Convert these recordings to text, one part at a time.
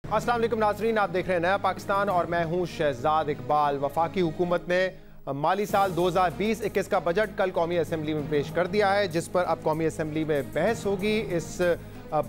अस्सलाम वालेकुम नाज़रीन, आप देख रहे हैं नया पाकिस्तान और मैं हूं शहजाद इकबाल। वफाकी हुकूमत ने माली साल 2020-21 का बजट कल कौमी असम्बली में पेश कर दिया है, जिस पर अब कौमी असम्बली में बहस होगी। इस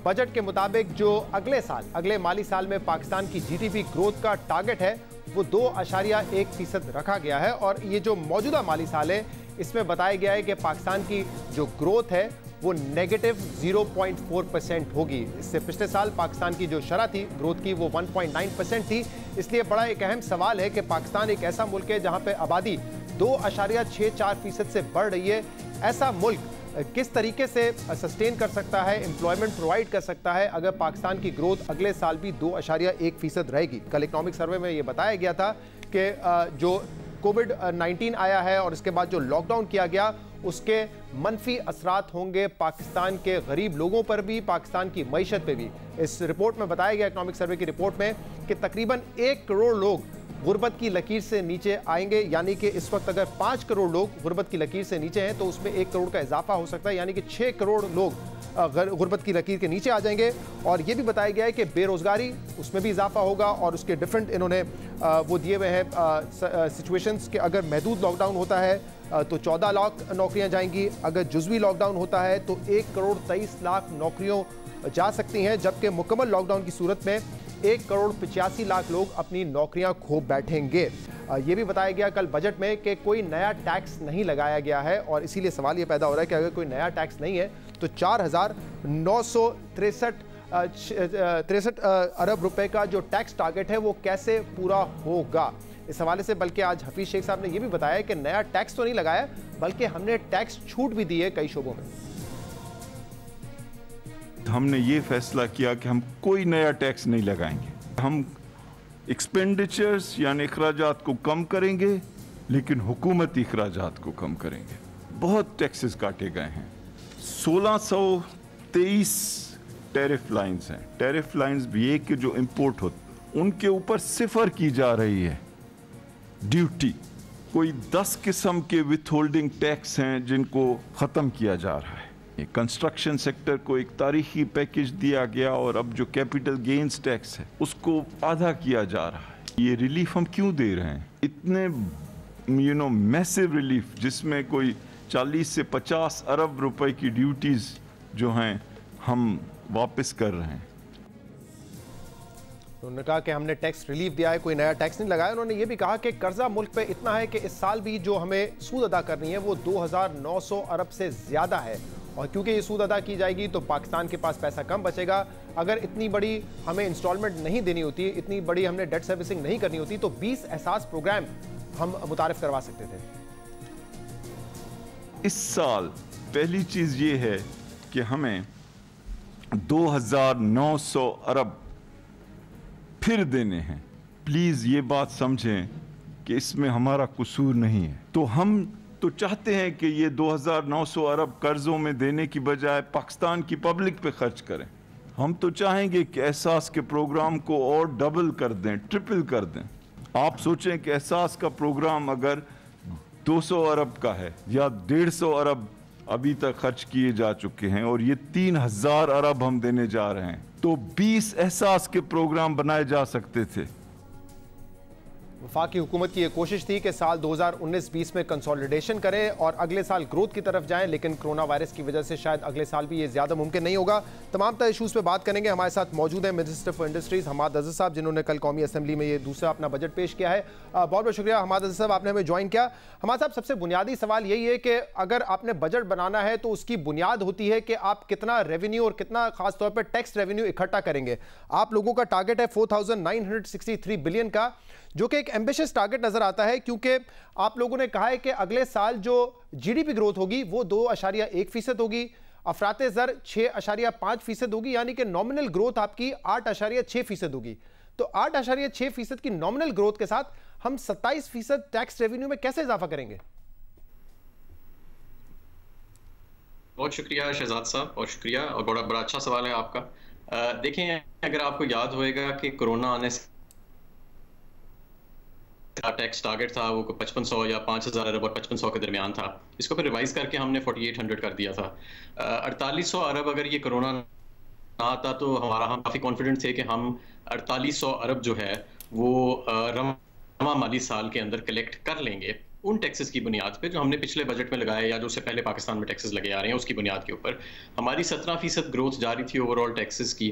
बजट के मुताबिक जो अगले माली साल में पाकिस्तान की GDP ग्रोथ का टारगेट है वो 2.1% रखा गया है। और ये जो मौजूदा माली साल है इसमें बताया गया है कि पाकिस्तान की जो ग्रोथ है वो नेगेटिव 0.4% होगी। इससे पिछले साल पाकिस्तान की जो शरह थी ग्रोथ की वो 1.9% थी। इसलिए बड़ा एक अहम सवाल है कि पाकिस्तान एक ऐसा मुल्क है जहां पे आबादी 2.64% से बढ़ रही है। ऐसा मुल्क किस तरीके से सस्टेन कर सकता है, एम्प्लॉयमेंट प्रोवाइड कर सकता है अगर पाकिस्तान की ग्रोथ अगले साल भी 2.1% रहेगी? कल इकोनॉमिक सर्वे में ये बताया गया था कि जो कोविड-19 आया है और इसके बाद जो लॉकडाउन किया गया उसके मनफी असरात होंगे पाकिस्तान के गरीब लोगों पर भी, पाकिस्तान की मईशत पे भी। इस रिपोर्ट में बताया गया, इकोनॉमिक सर्वे की रिपोर्ट में, कि तकरीबन 1 करोड़ लोग गुर्बत की लकीर से नीचे आएंगे। यानी कि इस वक्त अगर 5 करोड़ लोग गुर्बत की लकीर से नीचे हैं तो उसमें 1 करोड़ का इजाफा हो सकता है, यानी कि 6 करोड़ लोग गुर्बत की लकीर के नीचे आ जाएंगे। और ये भी बताया गया है कि बेरोजगारी उसमें भी इजाफा होगा और उसके डिफरेंट इन्होंने वो दिए हुए हैं सिचुएशंस कि अगर महदूद लॉकडाउन होता है तो 14 लाख नौकरियां जाएंगी, अगर जुज़वी लॉकडाउन होता है तो 1 करोड़ 23 लाख नौकरियों जा सकती हैं, जबकि मुकम्मल लॉकडाउन की सूरत में 1 करोड़ 85 लाख लोग अपनी नौकरियां खो बैठेंगे। ये भी बताया गया कल बजट में कि कोई नया टैक्स नहीं लगाया गया है और इसीलिए सवाल ये पैदा हो रहा है कि अगर कोई नया टैक्स नहीं है तो 4,963 अरब रुपए का जो टैक्स टारगेट है वो कैसे पूरा होगा। इस हवाले से बल्कि आज हफीज शेख साहब ने यह भी बताया कि नया टैक्स तो नहीं लगाया बल्कि हमने टैक्स छूट भी दी है कई शोबों में। हमने ये फैसला किया कि हम कोई नया टैक्स नहीं लगाएंगे। हम एक्सपेंडिचर्स यानी अखराजात को कम करेंगे लेकिन हुकूमती अखराजात को कम करेंगे। बहुत टैक्सेस काटे गए हैं। 1623 टैरिफ लाइंस हैं। टैरिफ लाइंस भी एक जो इंपोर्ट होते उनके ऊपर सिफर की जा रही है ड्यूटी। कोई 10 किस्म के विथहोल्डिंग टैक्स हैं जिनको ख़त्म किया जा रहा है। कंस्ट्रक्शन सेक्टर को एक तारीखी पैकेज दिया गया और अब जो कैपिटल गेन्स टैक्स है उसको आधा किया जा रहा है। ये रिलीफ हम क्यों दे रहे हैं? इतने मैसिव रिलीफ जिसमें कोई 40 से 50 अरब रुपए की ड्यूटीज जो हैं हम वापस कर रहे हैं। उन्होंने कहा कि हमने टैक्स रिलीफ दिया है, कोई नया टैक्स नहीं लगाया। उन्होंने ये भी कहा कि कर्जा मुल्क पे इतना है कि इस साल भी जो हमें सूद अदा करनी है वो 2,900 अरब से ज़्यादा है और क्योंकि ये सूद अदा की जाएगी तो पाकिस्तान के पास पैसा कम बचेगा। अगर इतनी बड़ी हमें इंस्टॉलमेंट नहीं देनी होती, इतनी बड़ी हमने डेट सर्विसिंग नहीं करनी होती तो 20 एहसास प्रोग्राम हम मुतारिफ करवा सकते थे। इस साल पहली चीज़ ये है कि हमें 2,900 अरब फिर देने हैं। प्लीज़ ये बात समझें कि इसमें हमारा कसूर नहीं है। तो हम तो चाहते हैं कि ये 2,900 अरब कर्ज़ों में देने की बजाय पाकिस्तान की पब्लिक पे खर्च करें। हम तो चाहेंगे कि एहसास के प्रोग्राम को और डबल कर दें, ट्रिपल कर दें। आप सोचें कि एहसास का प्रोग्राम अगर 200 अरब का है या 150 अरब अभी तक खर्च किए जा चुके हैं और ये 3,000 अरब हम देने जा रहे हैं, तो 20 एहसास के प्रोग्राम बनाए जा सकते थे। वफाकी हुकूमत की ये कोशिश थी कि साल 2019-20 में कंसोलिडेशन करें और अगले साल ग्रोथ की तरफ जाएं, लेकिन कोरोना वायरस की वजह से शायद अगले साल भी ये ज़्यादा मुमकिन नहीं होगा। तमाम तरह इशूज़ पे बात करेंगे। हमारे साथ मौजूद हैं minister for industries Hamad Azhar साहब, जिन्होंने कल कौमी असम्बली में ये दूसरा अपना बजट पेश किया है। बहुत बहुत शुक्रिया हमाद अज़हर साहब, आपने हमें ज्वाइन किया। हमाद साहब, सबसे बुनियादी सवाल यही है कि अगर आपने बजट बनाना है तो उसकी बुनियाद होती है कि आप कितना रेवेन्यू और कितना खासतौर पर टैक्स रेवेन्यू इकट्ठा करेंगे। आप लोगों का टारगेट है 4,963 बिलियन का, जो कि एक एम्बिशियस टारगेट नजर आता है क्योंकि आप लोगों ने कहा है कि अगले साल जो GDP ग्रोथ होगी वो 2.1% होगी, अफराते ज़र 6.5% होगी, यानी कि नॉमिनल ग्रोथ आपकी 8.6% होगी। तो 8.6% की नॉमिनल ग्रोथ के साथ हम 27% टैक्स रेवेन्यू में कैसे इजाफा करेंगे? बहुत शुक्रिया शहजाद साहब, बहुत शुक्रिया और बड़ा अच्छा सवाल है आपका। देखें, अगर आपको याद होएगा कि कोरोना आने से टैक्स टारगेट था वो 5500 या 5000 अरब और 5500 के दरमियान था। इसको फिर रिवाइज करके हमने 4800 कर दिया था। 4800 अरब अगर ये कोरोना आता तो हम काफ़ी कॉन्फिडेंट थे कि हम 4800 अरब जो है वो रवा माली साल के अंदर कलेक्ट कर लेंगे उन टैक्सेस की बुनियाद पे जो हमने पिछले बजट में लगाए या जो उससे पहले पाकिस्तान में टैक्सेस लगे आ रहे हैं उसकी बुनियाद के ऊपर। हमारी 17% ग्रोथ जारी थी ओवरऑल टैक्सेस की,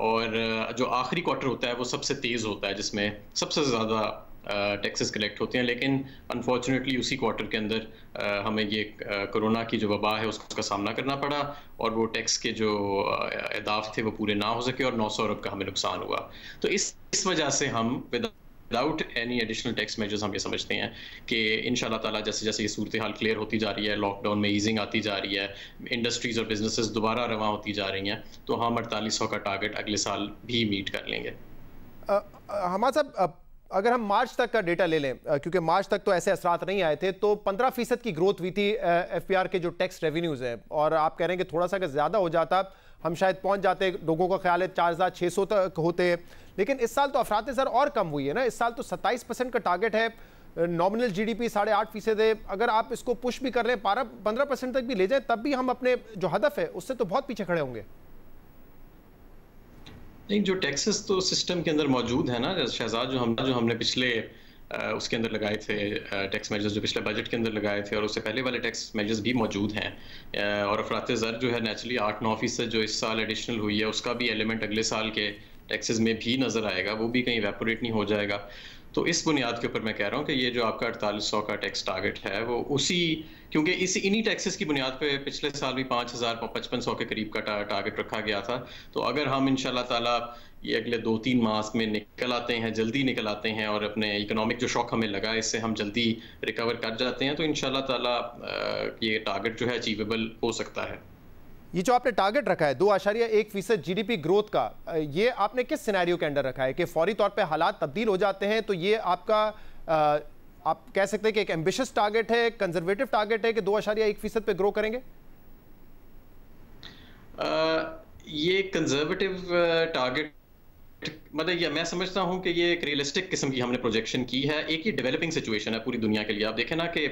और जो आखिरी क्वार्टर होता है वो सबसे तेज़ होता है जिसमें सबसे ज़्यादा टैक्सेस कलेक्ट होते हैं। लेकिन अनफॉर्चुनेटली उसी क्वार्टर के अंदर हमें ये कोरोना की जो वबा है उसका सामना करना पड़ा और वो टैक्स के जो अहदाफ थे वो पूरे ना हो सके और 900 अरब का हमें नुकसान हुआ। तो इस वजह से हम without any additional tax measures हम ये समझते हैं कि इंशाल्लाह ताला जैसे जैसे ये सूरत हाल क्लियर होती जा रही है, लॉकडाउन में ईजिंग आती जा रही है, इंडस्ट्रीज और बिजनेसेस दोबारा रवां होती जा रही हैं, तो हम 4800 का टारगेट अगले साल भी मीट कर लेंगे। हमारे साहब, अगर हम मार्च तक का डेटा ले लें, क्योंकि मार्च तक तो ऐसे असरात नहीं आए थे, तो 15% की ग्रोथ हुई थी एफपीआर के जो टैक्स रेवेन्यूज हैं, और आप कह रहे हैं कि थोड़ा सा अगर ज़्यादा हो जाता हम शायद पहुंच जाते, लोगों का ख्याल है 4600 तक होते। लेकिन इस साल तो अफरात ज़र और कम हुई है ना, इस साल तो 27% का टारगेट है, नॉमिनल जीडीपी 8.5% है। अगर आप इसको पुश भी कर रहे हैं 15% तक भी ले जाए तब भी हम अपने जो हदफ है उससे तो बहुत पीछे खड़े होंगे। नहीं, जो टैक्सेस तो सिस्टम के अंदर मौजूद है ना शहजाद, जो हमने पिछले उसके अंदर लगाए थे टैक्स मेजर्स जो पिछले बजट के अंदर लगाए थे और उससे पहले वाले टैक्स मेजर्स भी मौजूद हैं, और अफरात ज़र जो है नेचुरली 8-9% जो इस साल एडिशनल हुई है उसका भी एलिमेंट अगले साल के टैक्सेस में भी नज़र आएगा, वो भी कहीं वेपोरेट नहीं हो जाएगा। तो इस बुनियाद के ऊपर मैं कह रहा हूँ कि ये जो आपका 4800 का टैक्स टारगेट है वो उसी, क्योंकि इन्हीं टैक्सेस की बुनियाद पे पिछले साल भी 5500 के करीब का टारगेट रखा गया था। तो अगर हम इंशाल्लाह ताला ये अगले 2-3 माह में निकल आते हैं, जल्दी निकल आते हैं और अपने इकोनॉमिक जो शॉक हमें लगा इससे हम जल्दी रिकवर कर जाते हैं, तो इंशाल्लाह ताला ये टारगेट जो है अचीवेबल हो सकता है। ये जो आपने टारगेट रखा है 2.1% जीडीपी ग्रोथ का, ये आपने किस सिनेरियो के अंदर रखा है कि फौरी तौर पे हालात तब्दील हो जाते हैं, तो ये आपका आप कह सकते हैं कि एक एम्बिशियस टारगेट है, कंजर्वेटिव टारगेट है कि 2.1% पे ग्रो करेंगे? ये कंजर्वेटिव टारगेट मतलब ये मैं समझता हूं कि ये एक रियलिस्टिक किस्म की हमने प्रोजेक्शन की है। एक ये डेवलपिंग सिचुएशन है पूरी दुनिया के लिए। आप देखें ना कि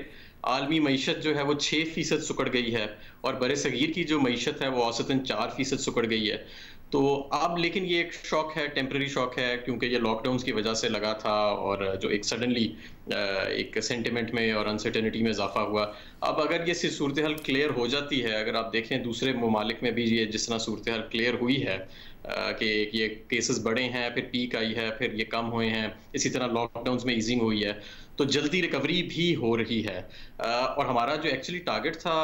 आलमी मईशत जो है वो 6% सुकड़ गई है और बरे सगीर की जो मईशत है वो औसतन 4% सुकड़ गई है। तो अब लेकिन ये एक शॉक है, टेम्पररी शॉक है, क्योंकि ये लॉकडाउन की वजह से लगा था और जो एक सडनली एक सेंटिमेंट में और अनसर्टेनिटी में इजाफा हुआ। अब अगर ये सूरत हाल क्लियर हो जाती है, अगर आप देखें दूसरे ममालिक में भी ये जिस तरह सूरत हाल क्लियर हुई है कि ये केसेस बढ़े हैं, फिर पीक आई है, फिर ये कम हुए हैं, इसी तरह लॉकडाउन में ईजिंग हुई है, तो जल्दी रिकवरी भी हो रही है। और हमारा जो एक्चुअली टारगेट था,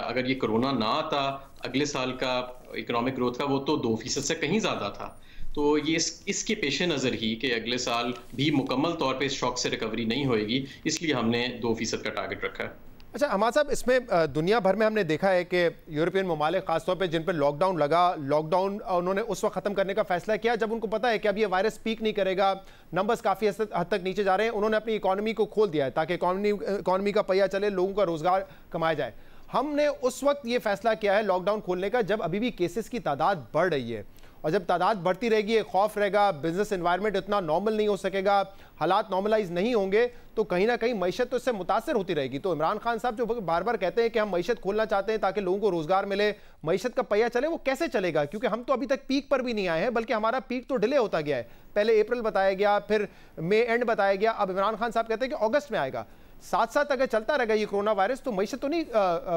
अगर ये कोरोना ना आता अगले साल का इकोनॉमिक ग्रोथ का, वो तो 2% से कहीं ज़्यादा था। तो ये इसके पेश नज़र ही कि अगले साल भी मुकम्मल तौर पे इस शॉक से रिकवरी नहीं होएगी, इसलिए हमने 2% का टारगेट रखा है। अच्छा हमारे साहब, इसमें दुनिया भर में हमने देखा है कि यूरोपियन ममालिक खासतौर पे जिन पर लॉकडाउन लगा, लॉकडाउन उन्होंने उस वक्त ख़त्म करने का फैसला किया जब उनको पता है कि अब ये वायरस पीक नहीं करेगा, नंबर्स काफ़ी हद तक नीचे जा रहे हैं। उन्होंने अपनी इकॉनमी को खोल दिया है ताकि इकॉनमी का पहिया चले, लोगों का रोज़गार कमाया जाए। हमने उस वक्त ये फैसला किया है लॉकडाउन खोलने का जब अभी भी केसेस की तादाद बढ़ रही है, और जब तादाद बढ़ती रहेगी एक खौफ रहेगा, बिजनेस एनवायरनमेंट इतना नॉर्मल नहीं हो सकेगा, हालात नॉर्मलाइज नहीं होंगे, तो कहीं ना कहीं मईशत तो इससे मुतासर होती रहेगी। तो इमरान खान साहब जो बार बार कहते हैं कि हम मईशत खोलना चाहते हैं ताकि लोगों को रोजगार मिले, मईशत का पहिया चले, वो कैसे चलेगा? क्योंकि हम तो अभी तक पीक पर भी नहीं आए हैं, बल्कि हमारा पीक तो डिले होता गया है। पहले अप्रैल बताया गया, फिर मई एंड बताया गया, अब इमरान खान साहब कहते हैं कि अगस्त में आएगा। साथ साथ अगर चलता रहेगा ये कोरोना वायरस तो मईशत तो नहीं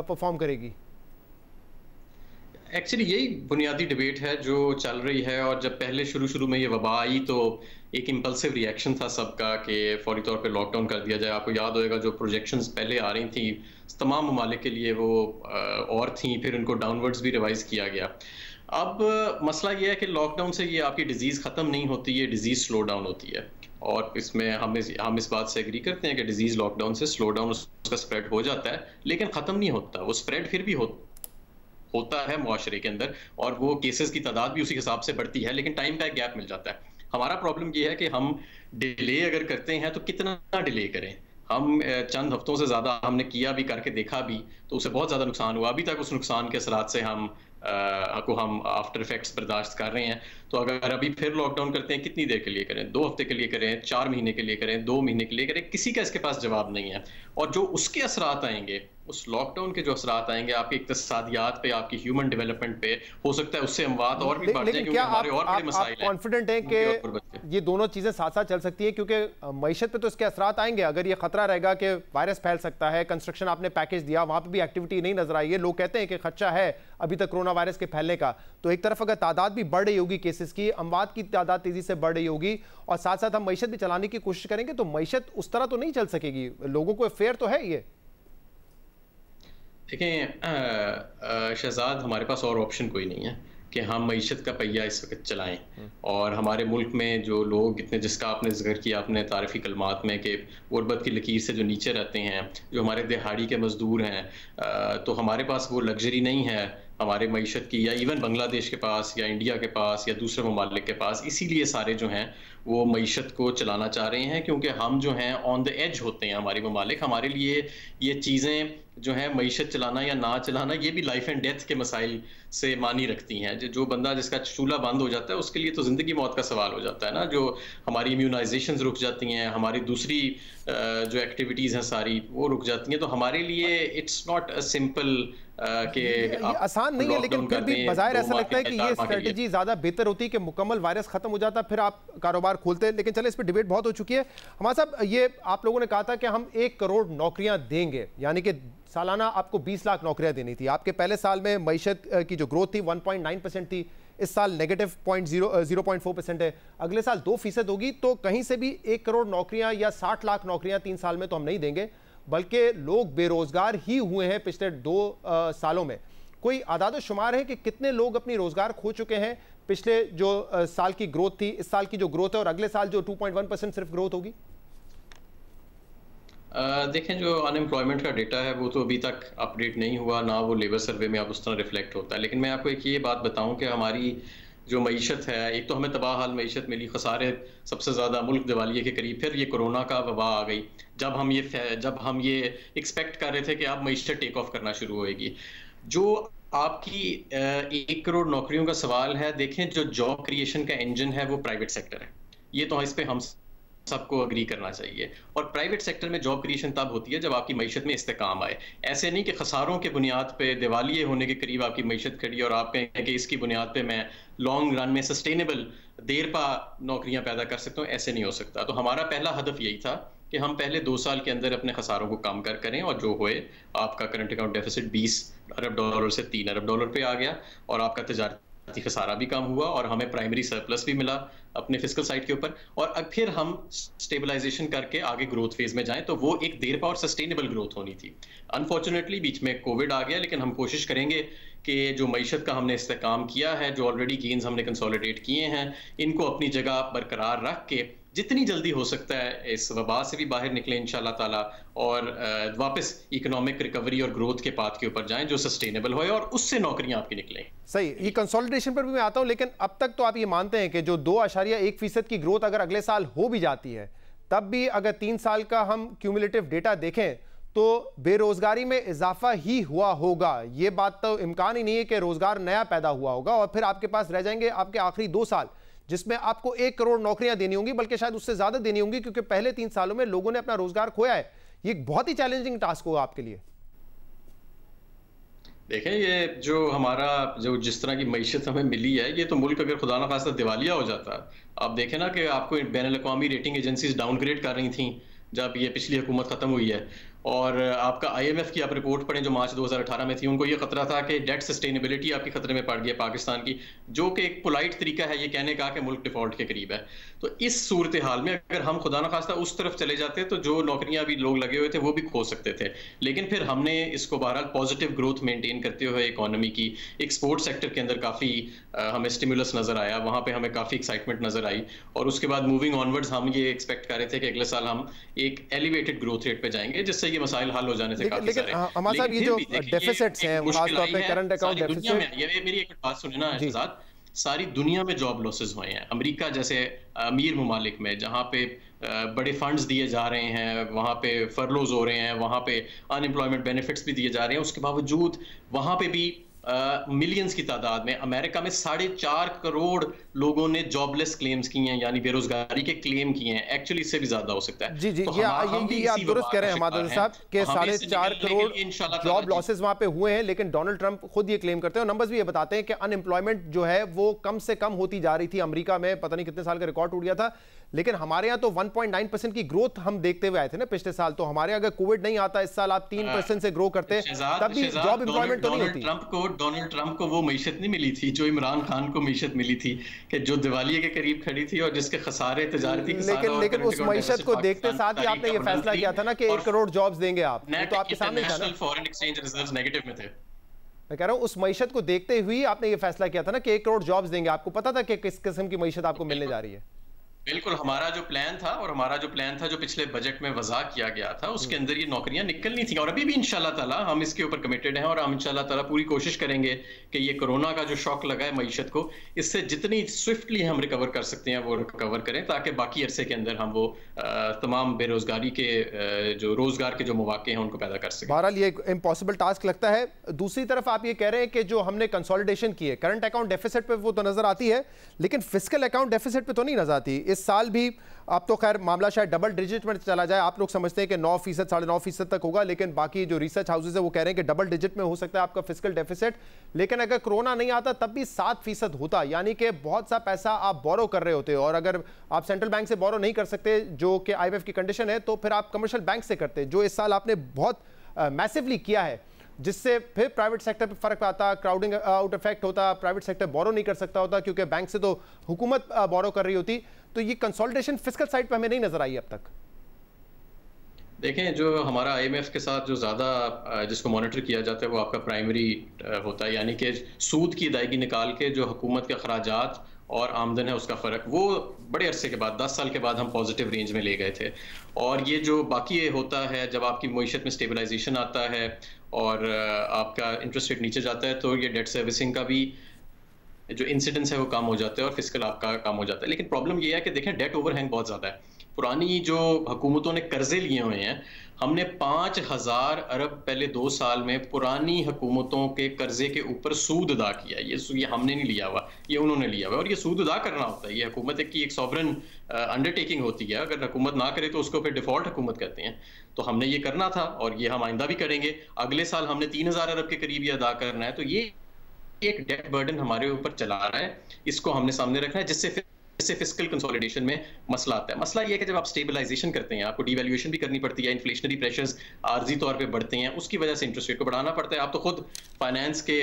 परफॉर्म करेगी। एक्चुअली यही बुनियादी डिबेट है जो चल रही है, और जब पहले शुरू में ये वबा आई तो एक इम्पल्सिव रिएक्शन था सबका कि फौरी तौर पे लॉकडाउन कर दिया जाए। आपको याद होएगा जो प्रोजेक्शंस पहले आ रही थी तमाम ममालिक के लिए वो और थी, फिर उनको डाउनवर्ड्स भी रिवाइज किया गया। अब मसला ये है कि लॉकडाउन से ये आपकी डिजीज़ ख़त्म नहीं होती, ये डिजीज़ स्लो डाउन होती है, और इसमें हम इस बात से एग्री करते हैं कि डिजीज़ लॉकडाउन से स्लो डाउन उसका स्प्रेड हो जाता है, लेकिन ख़त्म नहीं होता। वो स्प्रेड फिर भी होता है मुआशरे के अंदर, और वो केसेस की तादाद भी उसी हिसाब से बढ़ती है, लेकिन टाइम का एक गैप मिल जाता है। हमारा प्रॉब्लम ये है कि हम डिले अगर करते हैं तो कितना डिले करें। हम चंद हफ्तों से ज़्यादा हमने किया भी, करके देखा भी, तो उससे बहुत ज़्यादा नुकसान हुआ। अभी तक उस नुकसान के असरात से हम आफ्टर इफेक्ट्स बर्दाश्त कर रहे हैं। तो अगर अभी फिर लॉकडाउन करते हैं, कितनी देर के लिए करें? 2 हफ्ते के लिए करें, 4 महीने के लिए करें, 2 महीने के लिए करें? किसी का इसके पास जवाब नहीं है। और जो उसके असरात आएंगे, उस लॉकडाउन के जो असरात आएंगे आपकी इक्तिसादियात पे, आपकी ह्यूमन डेवलपमेंट पे, हो सकता है उससे अमवात और भी बढ़ जाए, क्योंकि हमारे और बड़े मसाइल हैं। कॉन्फिडेंट हैं कि ये दोनों चीजें साथ साथ चल सकती हैं? क्योंकि मईशत पे तो इसके असरात आएंगे। अगर ये खतरा रहेगा कि वायरस फैल सकता है, कंस्ट्रक्शन आपने पैकेज दिया, वहां पर भी एक्टिविटी नहीं नजर आई है, लोग कहते हैं कि खदशा है अभी तक कोरोना वायरस के फैलने का, तो एक तरफ अगर तादाद भी बढ़ रही होगी केसेस की, अमवात की तादाद तेजी से बढ़ रही होगी, और साथ साथ हम मईशत भी चलाने की कोशिश करेंगे, तो मईशत उस तरह तो नहीं चल सकेगी। लोगों को फेयर तो है ये। देखें शहजाद, हमारे पास और ऑप्शन कोई नहीं है कि हम मईशत का पहिया इस वक्त चलाएं। और हमारे मुल्क में जो लोग इतने, जिसका आपने जिक्र किया अपने तारीफ़ी कलमात में कि गुरबत की लकीर से जो नीचे रहते हैं, जो हमारे दिहाड़ी के मज़दूर हैं, तो हमारे पास वो लग्जरी नहीं है हमारे मईशत की, या इवन बांग्लादेश के पास या इंडिया के पास या दूसरे ममालिक के पास। इसीलिए सारे जो हैं वो मईशत को चलाना चाह रहे हैं, क्योंकि हम जो हैं ऑन द एज होते हैं हमारे ममालिक। हमारे लिए ये चीज़ें जो है मईशत चलाना या ना चलाना, ये भी लाइफ एंड डेथ के मसाइल से मानी रखती हैं। जो बंदा, जिसका चूल्हा बंद हो जाता है, उसके लिए तो ज़िंदगी मौत का सवाल हो जाता है ना। जो हमारी इम्यूनाइजेशन रुक जाती हैं, हमारी दूसरी जो एक्टिविटीज़ हैं सारी वो रुक जाती हैं। तो हमारे लिए इट्स नॉट अ सिंपल कि आसान नहीं है, लेकिन फिर भी बज़ाहिर ऐसा लगता है कि ये स्ट्रेटजी ज़्यादा बेहतर होती है कि मुकम्मल वायरस खत्म हो जाता, फिर आप कारोबार खोलते। लेकिन चले, इस पर डिबेट बहुत हो चुकी है। हमारे साहब, ये आप लोगों ने कहा था कि हम 1 करोड़ नौकरियां देंगे, यानी कि सालाना आपको 20 लाख नौकरियां देनी थी। आपके पहले साल में मईशत की जो ग्रोथ थी 1.9% थी, इस साल नेगेटिव 0.4% है, अगले साल 2% होगी। तो कहीं से भी 1 करोड़ नौकरियां या 60 लाख नौकरियां 3 साल में तो हम नहीं देंगे, बल्कि लोग बेरोजगार ही हुए हैं पिछले 2 सालों में। कोई आदाद शुमार है कि कितने लोग अपनी रोजगार खो चुके हैं? पिछले जो साल की ग्रोथ थी, इस साल की जो ग्रोथ है, और अगले साल जो 2.1% सिर्फ ग्रोथ होगी? देखें, जो अनएम्प्लॉयमेंट का डेटा है वो तो अभी तक अपडेट नहीं हुआ, ना वो लेबर सर्वे में अब उस तरह रिफ्लेक्ट होता है। लेकिन मैं आपको एक ये बात बताऊं कि हमारी जो मईशत है, एक तो हमें तबाह हाल मईशत मिली, खसारे सबसे ज़्यादा मुल्क दिवालिये के करीब, फिर ये कोरोना का वबा आ गई। जब हम ये एक्सपेक्ट कर रहे थे कि अब मईशत टेक ऑफ करना शुरू होएगी। जो आपकी 1 करोड़ नौकरियों का सवाल है, देखें जो जॉब क्रिएशन का इंजन है वो प्राइवेट सेक्टर है। ये तो इस पे हम सबको अग्री करना चाहिए। और प्राइवेट सेक्टर में जॉब क्रिएशन तब होती है जब आपकी मईशत में इस्तेकाम आए। ऐसे नहीं कि खसारों के बुनियाद पे, दिवालिये होने के करीब आपकी मईशत खड़ी और आप कहें कि इसकी बुनियाद पे मैं लॉन्ग रन में सस्टेनेबल देर पा नौकरियां पैदा कर सकता हूँ। ऐसे नहीं हो सकता। तो हमारा पहला हदफ यही था कि हम पहले 2 साल के अंदर अपने खसारों को कम करें, और जो हुए आपका करंट अकाउंट डेफिसिट $20 अरब से $3 अरब पे आ गया, और आपका तजारती खसारा भी कम हुआ, और हमें प्राइमरी सरप्लस भी मिला अपने फिस्कल साइड के ऊपर। और अब फिर हम स्टेबलाइजेशन करके आगे ग्रोथ फेज में जाएं, तो वो एक देरपा और सस्टेनेबल ग्रोथ होनी थी। अनफॉर्चुनेटली बीच में कोविड आ गया, लेकिन हम कोशिश करेंगे कि जो मईशत का हमने इस्तेकाम किया है, जो ऑलरेडी गेन्स हमने कंसोलिडेट किए हैं, इनको अपनी जगह बरकरार रख के जितनी जल्दी हो सकता है इस वबा से भी बाहर निकलें इंशाल्लाह ताला, और वापस इकोनॉमिक रिकवरी और ग्रोथ के पाथ के ऊपर जाएं जो सस्टेनेबल होए, और उससे नौकरियां आपकी निकलें। सही, ये कंसोलिडेशन पर भी मैं आता हूं, लेकिन अब तक तो आप ये मानते हैं कि जो 2.1% की ग्रोथ अगर अगले साल हो भी जाती है, तब भी अगर 3 साल का हम क्यूमुलेटिव डेटा देखें तो बेरोजगारी में इजाफा ही हुआ होगा। ये बात तो इम्कान ही नहीं है कि रोजगार नया पैदा हुआ होगा, और फिर आपके पास रह जाएंगे आपके आखिरी 2 साल जिसमें आपको 1 करोड़ नौकरियां देनी होंगी, बल्कि शायद उससे ज्यादा देनी होंगी, क्योंकि पहले 3 सालों में लोगों ने अपना रोजगार खोया है। ये बहुत ही चैलेंजिंग टास्क होगा आपके लिए। देखें, ये जो हमारा जो जिस तरह की मईशत हमें मिली है, ये तो मुल्क अगर खुदा न खास्ता दिवालिया हो जाता, आप देखें ना कि आपको बैनुल अक़वामी रेटिंग एजेंसीज डाउनग्रेड कर रही थी जब ये पिछली हुकूमत खत्म हुई है। और आपका IMF की आप रिपोर्ट पढ़ें जो मार्च 2018 में थी, उनको ये खतरा था कि डेट सस्टेनेबिलिटी आपकी खतरे में पड़ गई है पाकिस्तान की, जो कि एक पोलाइट तरीका है ये कहने का कि मुल्क डिफॉल्ट के करीब है। तो इस सूरत हाल में अगर हम खुदा न खास्ता उस तरफ चले जाते तो जो नौकरियां भी लोग लगे हुए थे वो भी खो सकते थे। लेकिन फिर हमने इसको बहरहाल पॉजिटिव ग्रोथ मेंटेन करते हुए इकोनॉमी की, एक्सपोर्ट सेक्टर के अंदर काफ़ी हमें स्टिमुलस नजर आया, वहाँ पे हमें काफ़ी एक्साइटमेंट नजर आई। और उसके बाद मूविंग ऑनवर्ड्स हम ये एक्सपेक्ट कर रहे थे कि अगले साल हम एक एलिवेटेड ग्रोथ रेट पे जाएंगे, जिससे ये मसाइल हल हो जाने से काफी सारे। हमारे साहब, ये जो डेफिसिट्स हैं, खास तौर पे करंट अकाउंट डेफिसिट, ये मेरी एक बात सुने ना शहजाद, सारी दुनिया में जॉब लॉसेस हुए हैं। अमेरिका जैसे अमीर ममालिक में, जहाँ पे बड़े फंड्स दिए जा रहे हैं, वहाँ पे फरलोज हो रहे हैं, वहाँ पे अनएम्प्लॉयमेंट बेनिफिट्स भी दिए जा रहे हैं, उसके बावजूद वहाँ पे भी मिलियंस की तादाद में। अमेरिका में 4.5 करोड़ लोगों ने जॉबलेस क्लेम्स किए हैं, यानी बेरोजगारी के क्लेम किए हैं। एक्चुअली इससे भी ज्यादा हो सकता है। जी जी, ये आप दुरुस्त कह रहे हैं हमाद साहब कि 4.5 करोड़ जॉब लॉसेस वहां पे हुए हैं, लेकिन डोनाल्ड ट्रंप खुद ये क्लेम करते हैं और नंबर्स भी ये बताते हैं कि अनएम्प्लॉयमेंट जो है वो कम से कम होती जा रही थी। अमेरिका में पता नहीं कितने साल का रिकॉर्ड टूट गया था, लेकिन हमारे यहाँ तो 1.9% की ग्रोथ हम देखते हुए आए थे ना पिछले साल। तो हमारे अगर कोविड नहीं आता इस साल आप 3% से ग्रो करते, तब भी जॉब एम्प्लॉयमेंट तो नहीं होती। डोनाल्ड ट्रंप को वो मईशत नहीं मिली थी जो इमरान खान को मईशत मिली थी, कि जो दिवालिये के करीब खड़ी थी और जिसके खसारे तजारती, लेकिन उस मईशत को देखते साथ ही आपने ये फैसला किया था ना कि 1 करोड़ जॉब्स देंगे आप, तो आपके सामने था ना। फॉरेन एक्सचेंज रिजर्व्स नेगेटिव में थे। मैं कह रहा हूं उस मईशत को देखते हुए आपने ये फैसला किया था ना कि 1 करोड़ जॉब्स देंगे। आपको पता था कि किस किस्म की मईशत आपको मिलने जा रही है। बिल्कुल, हमारा जो प्लान था जो पिछले बजट में वज़ा किया गया था, उसके अंदर ये नौकरियां निकलनी थी। और अभी भी इंशाल्लाह ताला हम इसके ऊपर कमिटेड हैं और हम इंशाल्लाह ताला पूरी कोशिश करेंगे कि ये कोरोना का जो शॉक लगा है मईशत को, इससे जितनी स्विफ्टली हम रिकवर कर सकते हैं वो रिकवर करें, ताकि बाकी अरसे के अंदर हम वो तमाम बेरोजगारी के जो रोजगार के जो मौके हैं उनको पैदा कर सकें। बहरहाल ये इम्पॉसिबल टास्क लगता है। दूसरी तरफ आप ये कह रहे हैं कि जो हमने कंसोलिडेशन की है, करंट अकाउंट डेफिसिट पे वो तो नजर आती है, लेकिन फिस्कल अकाउंट डेफिसिट पे तो नहीं नजर आती। इस साल भी अब तो खैर मामला शायद डबल डिजिट में चला जाए। आप लोग समझते हैं कि 9%, 9.5% तक होगा, लेकिन बाकी जो रिसर्च हाउसेज है वो कह रहे हैं कि डबल डिजिट में हो सकता है आपका फिस्कल डेफिसिट। लेकिन अगर कोरोना नहीं आता तब भी 7% होता, यानी कि बहुत सा पैसा आप बोरो कर रहे होते हो। और अगर आप सेंट्रल बैंक से बोरो नहीं कर सकते, जो कि IMF की कंडीशन है, तो फिर आप कमर्शियल बैंक से करते, जो इस साल आपने बहुत मैसिवली किया है, जिससे फिर प्राइवेट सेक्टर पे फर्क आता, क्राउडिंग आउट इफेक्ट होता, प्राइवेट सेक्टर बोरो नहीं कर सकता होता क्योंकि बैंक से तो हुकूमत बोरो कर रही होती। तो ये कंसोलिडेशन फिस्कल साइड पे हमें नहीं नजर आई अब तक। देखें, जो हमारा IMF के साथ जो ज़्यादा जिसको मॉनिटर किया जाता है वो आपका प्राइमरी होता है, यानी कि सूद की अदायगी निकाल के जो हुकूमत के अखराजात और आमदन है उसका फ़र्क, वो बड़े अरसे के बाद 10 साल के बाद हम पॉजिटिव रेंज में ले गए थे। और ये जो बाकी ये होता है, जब आपकी मईशत में स्टेबलाइजेशन आता है और आपका इंटरेस्ट रेट नीचे जाता है, तो ये डेट सर्विसिंग का भी जो इंसिडेंस है वो कम हो जाता है और फिस्कल आपका कम हो जाता है। लेकिन प्रॉब्लम ये है कि देखें, डेट ओवरहैंग बहुत ज़्यादा है। पुरानी जो हुकूमतों ने कर्जे लिए हुए हैं, हमने 5,000 अरब पहले 2 साल में पुरानी हुकूमतों के कर्जे के ऊपर सूद अदा किया। ये हमने नहीं लिया हुआ, ये उन्होंने लिया हुआ, और ये सूद अदा करना होता है। ये हुकूमत की एक सॉवरन अंडरटेकिंग होती है। अगर हुकूमत ना करे तो उसको फिर डिफॉल्ट हुकूमत कहते हैं। तो हमने ये करना था और ये हम आइंदा भी करेंगे। अगले साल हमने 3,000 अरब के करीब ये अदा करना है। तो ये एक डेट बर्डन हमारे ऊपर चला रहा है, इसको हमने सामने रखना है, जिससे फिस्कल कंसोलिडेशन में मसला आता है। मसला ये है कि जब आप स्टेबलाइजेशन करते हैं, आपको डिवैल्यूएशन भी करनी पड़ती है, इन्फ्लेशनरी प्रेशर्स आर्जी तौर पे बढ़ते हैं, उसकी वजह से इंटरेस्ट रेट को बढ़ाना पड़ता है। आप तो खुद फाइनेंस के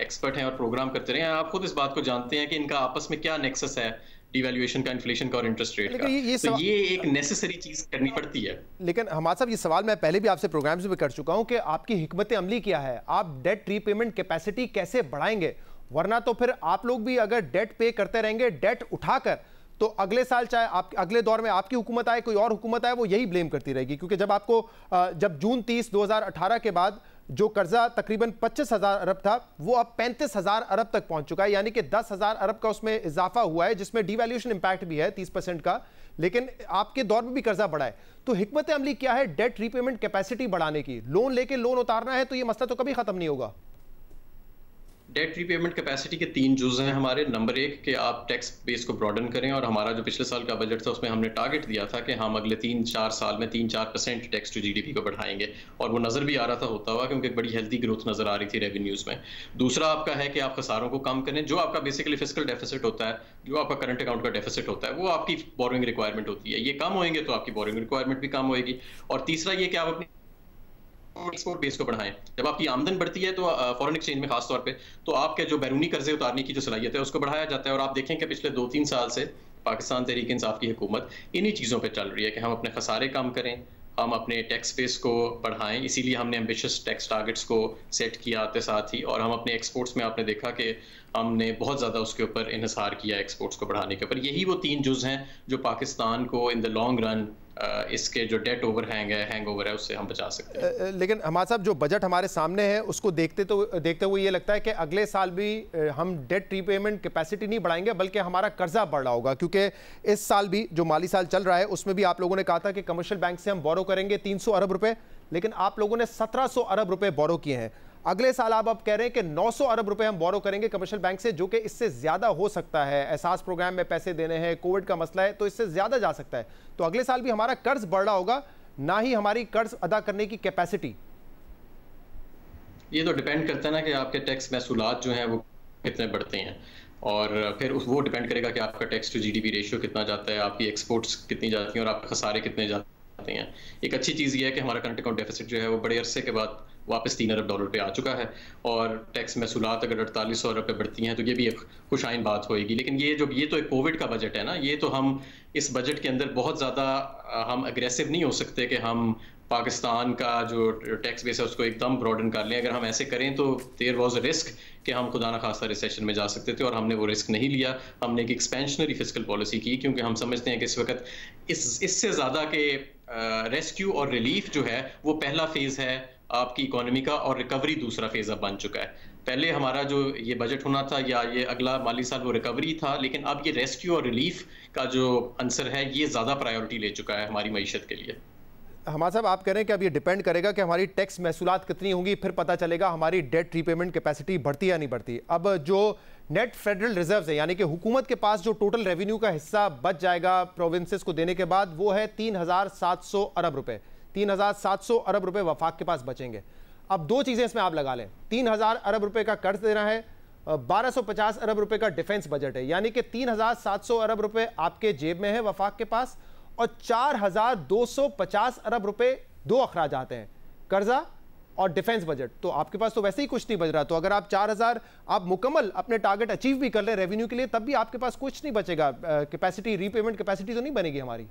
एक्सपर्ट हैं और प्रोग्राम करते रहे हैं, आप खुद इस बात को जानते हैं कि इनका आपस में क्या नेक्सस है, डिवैल्यूएशन का, इन्फ्लेशन का और इंटरेस्ट रेट का। तो ये एक नेसेसरी चीज करनी पड़ती है। लेकिन हमारे साहब, ये सवाल मैं पहले भी आपसे प्रोग्राम्स में कर चुका हूं कि आपकी हिकमत अमली क्या है, आप डेट रीपेमेंट कैपेसिटी कैसे बढ़ाएंगे? वरना तो फिर आप लोग भी अगर डेट पे करते रहेंगे, डेट उठाकर, तो अगले साल चाहे आप अगले दौर में आपकी हुकूमत आए, कोई और हुकूमत आए, वो यही ब्लेम करती रहेगी। क्योंकि जब जून 30, 2018 के बाद जो कर्जा तकरीबन 25,000 अरब था, वो अब 35,000 अरब तक पहुंच चुका है, यानी कि 10,000 अरब का उसमें इजाफा हुआ है, जिसमें डिवैल्यूएशन इंपैक्ट भी है 30% का। लेकिन आपके दौर में भी कर्जा बढ़ा है। तो हिकमत अमली क्या है डेट रीपेमेंट कैपेसिटी बढ़ाने की? लोन लेके लोन उतारना है तो ये मसला तो कभी खत्म नहीं होगा। डेट रीपेमेंट कैपेसिटी के 3 जुज़ हैं हमारे। नंबर 1 कि आप टैक्स बेस को ब्रॉडन करें, और हमारा जो पिछले साल का बजट था उसमें हमने टारगेट दिया था कि हम अगले 3-4 साल में 3-4% टैक्स टू GDP को बढ़ाएंगे, और वो नज़र भी आ रहा था होता हुआ, क्योंकि एक बड़ी हेल्दी ग्रोथ नज़र आ रही थी रेवेन्यूज़ में। दूसरा आपका है कि आप खसारों को कम करें। जो आपका बेसिकली फिस्कल डेफिसिट होता है, जो आपका करंट अकाउंट का डेफिसिट होता है, वो आपकी बोरोइंग रिक्वायरमेंट होती है। ये कम होएंगे तो आपकी बोरोइंग रिक्वायरमेंट भी कम होएगी। और तीसरा ये कि आप अपनी एक्सपोर्ट बेस को बढ़ाएं। जब आपकी आमदन बढ़ती है तो फॉरेन एक्सचेंज में खास तौर पे, तो आपके जो बैरूनी कर्जे उतारने की जो सलाहियत है उसको बढ़ाया जाता है। और आप देखें कि पिछले 2-3 साल से पाकिस्तान तहरीक इंसाफ की हुकूमत इन्हीं चीज़ों पे चल रही है कि हम अपने खसारे कम करें, हम अपने टैक्स बेस को बढ़ाएं। इसीलिए हमने एम्बिशियस टैक्स टारगेट्स को सेट किया आते साथ ही, और हम अपने एक्सपोर्ट्स में आपने देखा कि हमने बहुत ज़्यादा उसके ऊपर इन्हिसार किया एक्सपोर्ट्स को बढ़ाने के ऊपर। यही वो 3 जुज़ हैं जो पाकिस्तान को इन द लॉन्ग रन इसके जो डेट ओवरहैंग है, हैंगओवर है, उससे हम बचा सकते हैं। लेकिन हमारे साहब, जो बजट हमारे सामने है उसको देखते हुए ये लगता है कि अगले साल भी हम डेट रीपेमेंट कैपेसिटी नहीं बढ़ाएंगे, बल्कि हमारा कर्जा बढ़ रहा होगा। क्योंकि इस साल भी जो माली साल चल रहा है उसमें भी आप लोगों ने कहा था कि कमर्शियल बैंक से हम बोरो करेंगे 300 अरब रुपए, लेकिन आप लोगों ने 1700 अरब रुपए बोरो किए हैं। अगले साल आप अब कह रहे हैं कि 900 अरब रुपए हम बोरो करेंगे कमर्शियल बैंक से, जो कि इससे ज्यादा हो सकता है। एहसास प्रोग्राम में पैसे देने हैं, कोविड का मसला है, तो इससे ज्यादा जा सकता है। तो अगले साल भी हमारा कर्ज बढ़ रहा होगा, ना ही हमारी कर्ज अदा करने की कैपेसिटी। ये तो डिपेंड करता है ना कि आपके टैक्स महसूलात जो हैं वो कितने बढ़ते हैं, और फिर वो डिपेंड करेगा कि आपका टैक्स टू जीडीपी रेशियो कितना जाता है, आपकी एक्सपोर्ट्स कितनी जाती हैं और आपके खसारे कितने जाते हैं। एक अच्छी चीज़ ये है कि हमारा करंट अकाउंट डेफिसिट जो है वो बड़े अरसे के बाद वापस 3 अरब डॉलर पे आ चुका है, और टैक्स महसूलात अगर 4800 अरब पे बढ़ती हैं तो ये भी एक खुशाइन बात होएगी। लेकिन ये तो एक कोविड का बजट है ना, ये तो हम इस बजट के अंदर बहुत ज़्यादा हम अग्रेसिव नहीं हो सकते कि हम पाकिस्तान का जो टैक्स बेस है उसको एकदम ब्रॉडन कर लें। अगर हम ऐसे करें तो देयर वाज अ रिस्क कि हम खुदा न खास्ता रिसेशन में जा सकते थे, और हमने वो रिस्क नहीं लिया। हमने एक एक्सपेंशनरी फिस्कल पॉलिसी की, क्योंकि हम समझते हैं कि इस वक्त इससे ज़्यादा के रेस्क्यू और रिलीफ जो है वो पहला फेज़ है आपकी इकोनॉमी का, और रिकवरी दूसरा फेज़ अब बन चुका है। पहले हमारा जो ये बजट होना था या ये अगला माली साल वो रिकवरी था, लेकिन अब ये रेस्क्यू और रिलीफ का जो आंसर है ये ज़्यादा प्रायोरिटी ले चुका है हमारी मईशत के लिए। हमारा साहब, आप कह रहे हैं कि अब ये डिपेंड करेगा कि हमारी टैक्स महसूलात कितनी होंगी, फिर पता चलेगा हमारी डेट रीपेमेंट कैपेसिटी बढ़ती या नहीं बढ़ती। अब जो नेट फेडरल रिजर्व्स है, यानी कि हुकूमत के पास जो टोटल रेवेन्यू का हिस्सा बच जाएगा प्रोविंसेस को देने के बाद, वो है 3700 अरब रुपए। 3700 अरब रुपए वफाक के पास बचेंगे। अब दो चीज़ें इसमें आप लगा लें, 3000 अरब रुपए का कर्ज देना है, 1250 अरब रुपए का डिफेंस बजट है, यानी कि 3700 अरब रुपए आपके जेब में है वफाक के पास, और 4250 अरब रुपए दो अखराजात हैं, कर्जा और डिफेंस बजट। तो आपके पास तो वैसे ही कुछ नहीं बच रहा। तो अगर आप 4000 आप मुकम्मल अपने टारगेट अचीव भी कर ले रेवेन्यू के लिए, तब भी आपके पास कुछ नहीं बचेगा, कैपेसिटी रीपेमेंट कैपेसिटी तो नहीं बनेगी हमारी।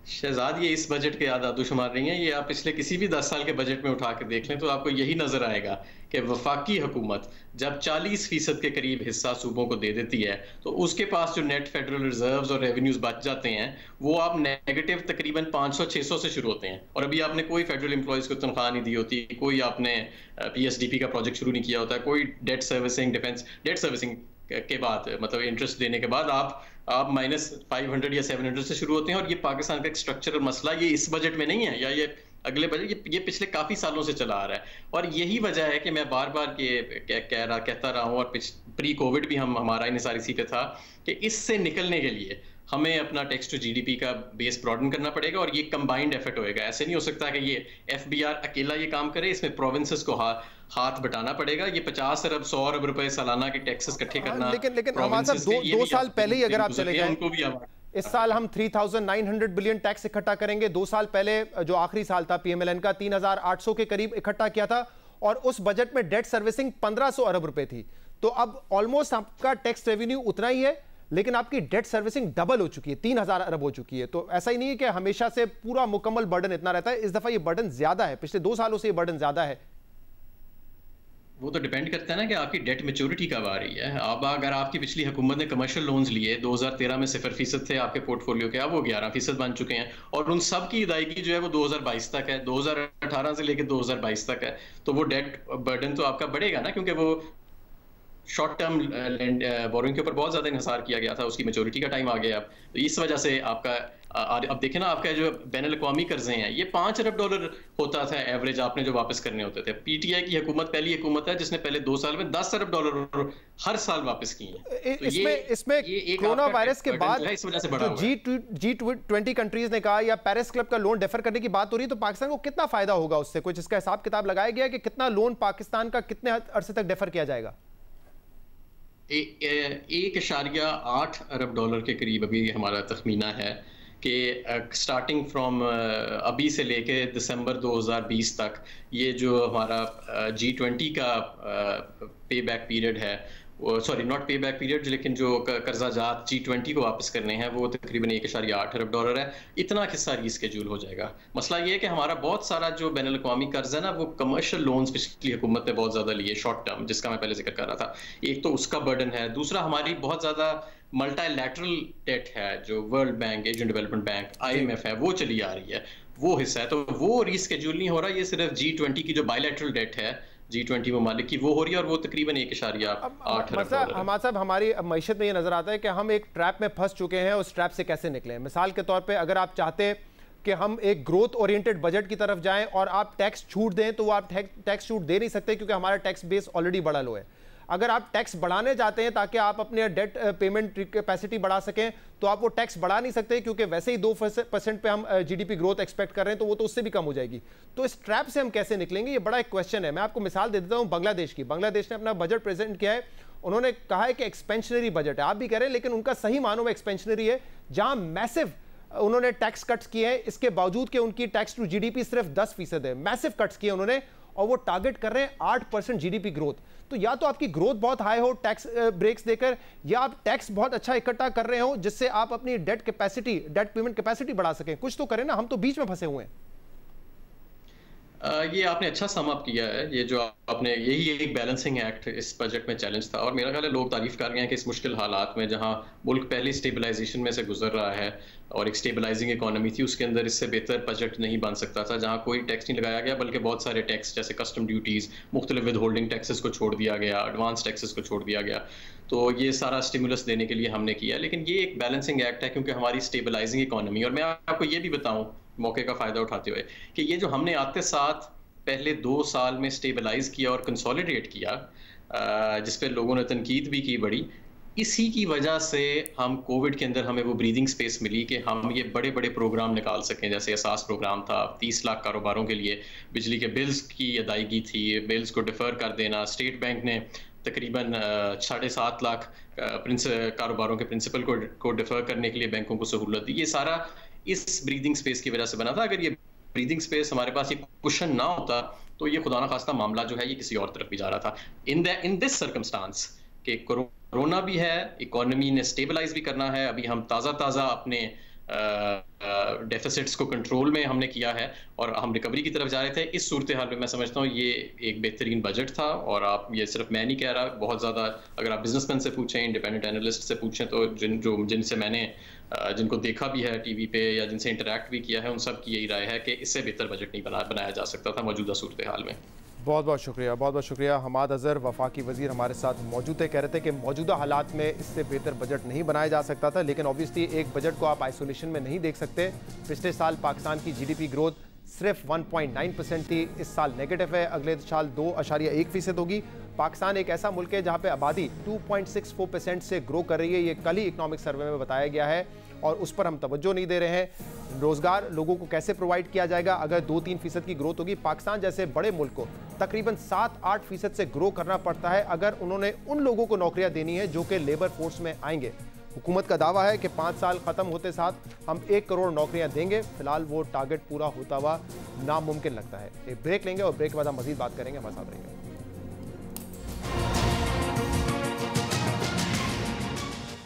शहजाद, ये इस बजट के आदादोशुमार नहीं है, ये आप पिछले किसी भी 10 साल के बजट में उठा के देख लें तो आपको यही नजर आएगा कि वफाकी हुकूमत जब 40% के करीब हिस्सा सूबों को दे देती है तो उसके पास जो नेट फेडरल रिजर्व्स और रेवेन्यूज बच जाते हैं वो आप नेगेटिव तकरीबन 500-600 से शुरू होते हैं। और अभी आपने कोई फेडरल एम्प्लॉयज को तनख्वाह नहीं दी होती, कोई आपने PSDP का प्रोजेक्ट शुरू नहीं किया होता, कोई debt servicing, defence debt servicing के बाद मतलब इंटरेस्ट देने के बाद आप -500 या 700 से शुरू होते हैं। और ये पाकिस्तान का एक स्ट्रक्चरल मसला ये इस बजट में नहीं है या ये अगले बजट, ये पिछले काफी सालों से चला आ रहा है। और यही वजह है कि मैं बार बार कहता रहा हूँ, और प्री कोविड भी हमारा इन्हिसार इसी पे था कि इससे निकलने के लिए हमें अपना टैक्स टू जीडीपी का बेस ब्रॉडन करना पड़ेगा, और ये कंबाइंड एफर्ट होएगा। ऐसे नहीं हो सकता कि ये FBR अकेला ये काम करे, इसमें प्रोविंसेस को हाथ बटाना पड़ेगा। ये 50 अरब 100 अरब रुपए सालाना के टैक्सेस इकट्ठे करना, लेकिन हमारे साथ दो साल पहले ही अगर आप चले जाएं, उनको भी इस साल हम 3900 बिलियन टैक्स इकट्ठा करेंगे। 2 साल पहले जो आखिरी साल था PMLN का 3800 के करीब इकट्ठा किया था, और उस बजट में डेट सर्विसिंग 1500 अरब रुपए थी। तो अब ऑलमोस्ट आपका टैक्स रेवेन्यू उतना ही है, लेकिन आपकी डेट सर्विसिंग डबल हो चुकी है, 3000 अरब हो चुकी है। तो ऐसा ही नहीं है कि हमेशा से पूरा मुकम्मल बर्डन इतना रहता है, इस दफा ये बर्डन ज्यादा है, पिछले 2 सालों से ये बर्डन ज्यादा है। वो तो डिपेंड करता है ना कि आपकी डेट मैच्योरिटी कब आ रही है। अब अगर आपकी पिछली हुकूमत ने कमर्शियल लोन्स लिए 2013 में 0% थे आपके पोर्टफोलियो के, अब वो 11% बन चुके हैं, और उन सब की अदायगी जो है वो 2022 तक है, 2018 से लेकर 2022 तक है। तो वो डेट बर्डन तो आपका बढ़ेगा ना, क्योंकि वो शॉर्ट टर्म बोरिंग के ऊपर बहुत ज्यादा इंहिसार किया गया था, उसकी मैच्योरिटी का टाइम आ गया अब। तो इस वजह से आपका अब देखें ना, आपका जो बैनुल अक़वामी कर्जे हैं ये 5 अरब डॉलर होता था एवरेज, आपने जो वापस करने होते थे। PTI की हुकूमत पहली हुकूमत है जिसने पहले 2 साल में 10 अरब डॉलर हर साल वापस किए हैं। तो इसमें कोरोना वायरस के बाद इस वजह से बढ़ा G20 कंट्रीज ने कहा या पेरिस क्लब का लोन डेफर करने की बात हो रही है, तो पाकिस्तान को कितना फायदा होगा उससे? कुछ इसका हिसाब किताब लगाया गया कि कितना लोन पाकिस्तान का कितने अरसे तक डेफर किया जाएगा? 1.8 अरब डॉलर के करीब अभी हमारा तखमीना है कि स्टार्टिंग फ्रॉम अभी से लेके दिसंबर 2020 तक ये जो हमारा G20 का पे बैक पीरियड है, सॉरी नॉट पे बैक पीरियड, लेकिन जो कर्जाजात G20 को वापस करने हैं वो तकरीबन 1.8 अरब डॉलर है। इतना हिस्सा रीस्केड्यूल हो जाएगा। मसला ये है कि हमारा बहुत सारा जो बैनुल अक़वामी कर्ज है ना, वो कमर्शियल लोन्स पिछली हुकूमत ने बहुत ज़्यादा लिए शॉर्ट टर्म, जिसका मैं पहले जिक्र कर रहा था। एक तो उसका बर्डन है, दूसरा हमारी बहुत ज़्यादा मल्टीलैटरल डेट है, जो world bank, Asian development bank, IMF है, वो चली आ रही है, वो हिस्सा है। तो वो रीस्केड्यूल नहीं हो रहा, ये सिर्फ G20 की जो बायलैटरल डेट है G20 ममालिक की वो हो रही है, और वो तकरीबन 1.8 अरब डॉलर। हमारे साहब, हमारी मैशत में ये नजर आता है कि हम एक ट्रैप में फंस चुके हैं, उस ट्रैप से कैसे निकलें? मिसाल के तौर पे अगर आप चाहते कि हम एक ग्रोथ ओरिएंटेड बजट की तरफ जाएं और आप टैक्स छूट दें, तो वो आप टैक्स छूट दे नहीं सकते क्योंकि हमारा टैक्स बेस ऑलरेडी बड़ा लो है। अगर आप टैक्स बढ़ाने जाते हैं ताकि आप अपने डेट पेमेंट कैपेसिटी बढ़ा सकें, तो आप वो टैक्स बढ़ा नहीं सकते क्योंकि वैसे ही 2% पे हम जीडीपी ग्रोथ एक्सपेक्ट कर रहे हैं, तो वो तो उससे भी कम हो जाएगी। तो इस ट्रैप से हम कैसे निकलेंगे, ये बड़ा एक क्वेश्चन है। मैं आपको मिसाल दे देता हूं बांग्लादेश की। बांग्लादेश ने अपना बजट प्रेजेंट किया है, उन्होंने कहा है कि एक्सपेंशनरी बजट है, आप भी कह रहे हैं, लेकिन उनका सही मानों में एक्सपेंशनरी है, जहां मैसिव उन्होंने टैक्स कट्स किए हैं, इसके बावजूद कि उनकी टैक्स टू जीडीपी सिर्फ 10% है। मैसिव कट्स किए उन्होंने और वो टारगेट कर रहे हैं 8% जीडीपी ग्रोथ। तो या तो आपकी ग्रोथ बहुत हाई हो टैक्स ब्रेक्स देकर, या आप टैक्स बहुत अच्छा इकट्ठा कर रहे हो जिससे आप अपनी डेट पेमेंट कैपेसिटी बढ़ा सकें। कुछ तो करें ना, हम तो बीच में फंसे हुए हैं। ये आपने अच्छा सम अप किया है। ये जो आपने, यही एक बैलेंसिंग एक्ट इस बजट में चैलेंज था, और मेरा ख्याल है लोग तारीफ कर रहे हैं कि इस मुश्किल हालात में जहां मुल्क पहले स्टेबलाइजेशन में से गुजर रहा है और एक स्टेबलाइजिंग इकोनॉमी थी, उसके अंदर इससे बेहतर बजट नहीं बन सकता था, जहां कोई टैक्स नहीं लगाया गया बल्कि बहुत सारे टैक्स जैसे कस्टम ड्यूटीज़, मुख्तलिफ विद होल्डिंग टैक्सेस को छोड़ दिया गया, एडवांस टैक्सेस को छोड़ दिया गया। तो ये सारा स्टिमुलस देने के लिए हमने किया, लेकिन ये एक बैलेंसिंग एक्ट है क्योंकि हमारी स्टेबलाइजिंग इकोनॉमी। और मैं आपको ये भी बताऊँ मौके का फ़ायदा उठाते हुए कि ये जो हमने आते साथ पहले 2 साल में स्टेबलाइज किया और कंसोलिडेट किया, जिस पे लोगों ने तनकीद भी की बड़ी, इसी की वजह से हम कोविड के अंदर हमें वो ब्रीदिंग स्पेस मिली कि हम ये बड़े बड़े प्रोग्राम निकाल सकें। जैसे एहसास प्रोग्राम था 30 लाख कारोबारों के लिए, बिजली के बिल्स की अदायगी थी, बिल्स को डिफर कर देना, स्टेट बैंक ने तकरीबन 7.5 लाख कारोबारों के प्रिंसिपल को डिफर करने के लिए बैंकों को सहूलत दी। ये सारा इस ब्रीदिंग स्पेस की वजह से बना था। अगर ये ब्रीदिंग स्पेस हमारे पास ये कुशन ना होता तो ये खुदा ना खास्ता मामला जो है ये किसी और तरफ भी जा रहा था। इन दिस सर्कमस्टांस के कोरोना भी है, इकोनॉमी ने स्टेबलाइज भी करना है, अभी हम ताज़ा अपने डेफिसिट्स को कंट्रोल में हमने किया है और हम रिकवरी की तरफ जा रहे थे। इस सूरत हाल में मैं समझता हूँ ये एक बेहतरीन बजट था। और आप, ये सिर्फ मैं नहीं कह रहा, बहुत ज़्यादा अगर आप बिजनेसमैन से पूछें, इंडिपेंडेंट एनालिस्ट से पूछें, तो जिनसे मैंने जिनको देखा भी है टीवी पे या जिनसे इंटरेक्ट भी किया है, उन सब की यही राय है कि इससे बेहतर बजट नहीं बनाया जा सकता था मौजूदा सूरत हाल में। बहुत बहुत शुक्रिया। हमाद अज़हर वफाकी वज़ीर हमारे साथ मौजूद थे, कह रहे थे कि मौजूदा हालात में इससे बेहतर बजट नहीं बनाया जा सकता था, लेकिन ऑब्वियसली एक बजट को आप आइसोलेशन में नहीं देख सकते। पिछले साल पाकिस्तान की जीडीपी ग्रोथ सिर्फ 1.9% थी, इस साल नेगेटिव है, अगले साल 2.1% होगी। पाकिस्तान एक ऐसा मुल्क है जहाँ पे आबादी 2.64% से ग्रो कर रही है, ये कल ही इकनॉमिक सर्वे में बताया गया है और उस पर हम तवज्जो नहीं दे रहे हैं। रोज़गार लोगों को कैसे प्रोवाइड किया जाएगा अगर 2-3% की ग्रोथ होगी? पाकिस्तान जैसे बड़े मुल्क को तकरीबन 7-8% से ग्रो करना पड़ता है अगर उन्होंने उन लोगों को नौकरियां देनी है जो कि लेबर फोर्स में आएंगे। हुकूमत का दावा है कि 5 साल ख़त्म होते साथ हम 1 करोड़ नौकरियां देंगे। फिलहाल वो टारगेट पूरा होता हुआ नामुमकिन लगता है। एक ब्रेक लेंगे और ब्रेक के बाद हम मज़ीद बात करेंगे। हमारे साथ रहेंगे।